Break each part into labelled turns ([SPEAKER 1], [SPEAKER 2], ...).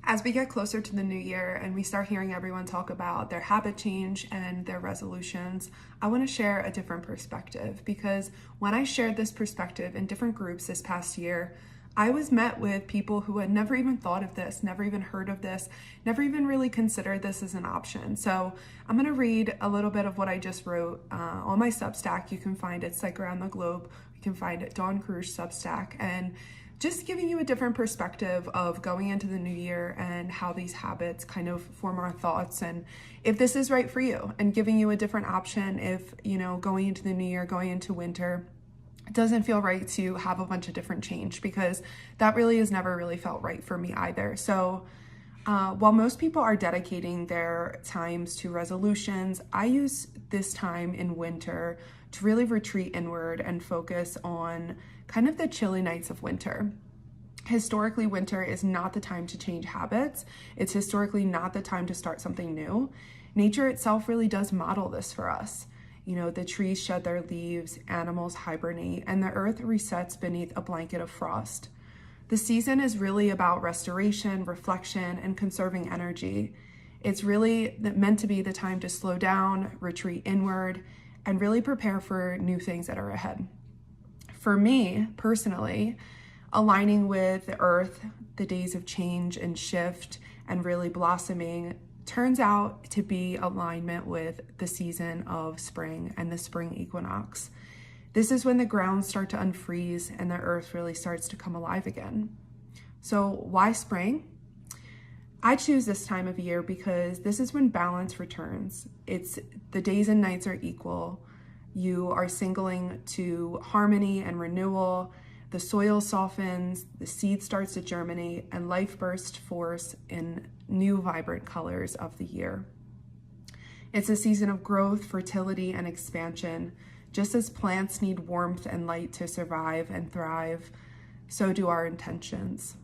[SPEAKER 1] As we get closer to the new year and we start hearing everyone talk about their habit change and their resolutions, I want to share a different perspective, because when I shared this perspective in different groups this past year, I was met with people who had never even thought of this, never even heard of this, never even really considered this as an option. So I'm going to read a little bit of what I just wrote on my Substack. You can find it Psych Around the Globe. You can find it Dawn Cruz Substack, and just giving you a different perspective of going into the new year and how these habits kind of form our thoughts, and if this is right for you, and giving you a different option if, going into the new year, going into winter, it doesn't feel right to have a bunch of different change, because that really has never really felt right for me either. So while most people are dedicating their times to resolutions, I use this time in winter to really retreat inward and focus on kind of the chilly nights of winter. Historically, winter is not the time to change habits. It's historically not the time to start something new. Nature itself really does model this for us. The trees shed their leaves, animals hibernate, and the earth resets beneath a blanket of frost. The season is really about restoration, reflection, and conserving energy. It's really meant to be the time to slow down, retreat inward, and really prepare for new things that are ahead. For me, personally, aligning with the earth, the days of change and shift and really blossoming turns out to be alignment with the season of spring and the spring equinox. This is when the grounds start to unfreeze and the earth really starts to come alive again. So why spring? I choose this time of year because this is when balance returns. It's the days and nights are equal. You are singling to harmony and renewal. The soil softens, the seed starts to germinate, and life bursts forth in new vibrant colors of the year. It's a season of growth, fertility, and expansion. Just as plants need warmth and light to survive and thrive, so do our intentions.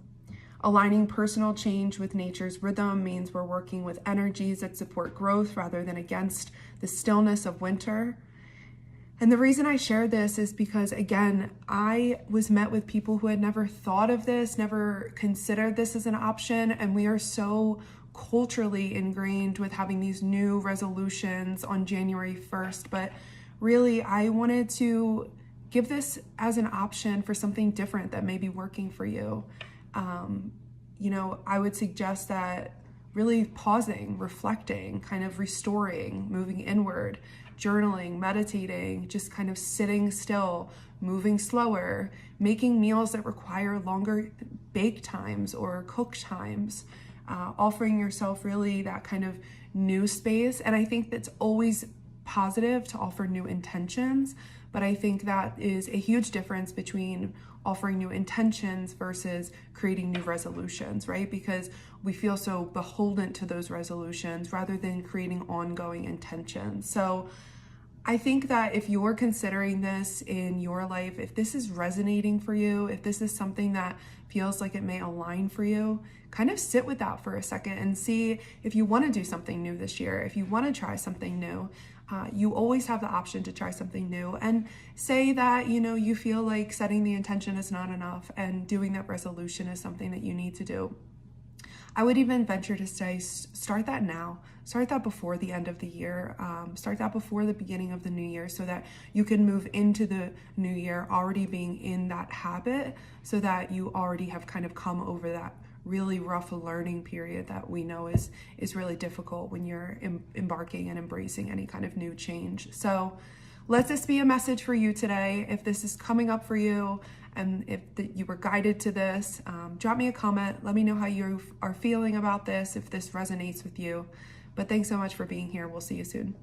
[SPEAKER 1] Aligning personal change with nature's rhythm means we're working with energies that support growth rather than against the stillness of winter. And the reason I share this is because, again, I was met with people who had never thought of this, never considered this as an option, and we are so culturally ingrained with having these new resolutions on January 1st, but really I wanted to give this as an option for something different that may be working for you. I would suggest that really pausing, reflecting, kind of restoring, moving inward, journaling, meditating, just kind of sitting still, moving slower, making meals that require longer bake times or cook times, offering yourself really that kind of new space. And I think that's always positive to offer new intentions, but I think that is a huge difference between offering new intentions versus creating new resolutions, right? Because we feel so beholden to those resolutions rather than creating ongoing intentions. So I think that if you're considering this in your life, if this is resonating for you, if this is something that feels like it may align for you, kind of sit with that for a second and see if you want to do something new this year, if you want to try something new. You always have the option to try something new, and say that, you feel like setting the intention is not enough and doing that resolution is something that you need to do. I would even venture to say, start that now. Start that before the end of the year. Start that before the beginning of the new year, so that you can move into the new year already being in that habit, so that you already have kind of come over that really rough learning period that we know is really difficult when you're embarking and embracing any kind of new change. So let this be a message for you today. If this is coming up for you and if you were guided to this, drop me a comment. Let me know how you are feeling about this, if this resonates with you. But thanks so much for being here. We'll see you soon.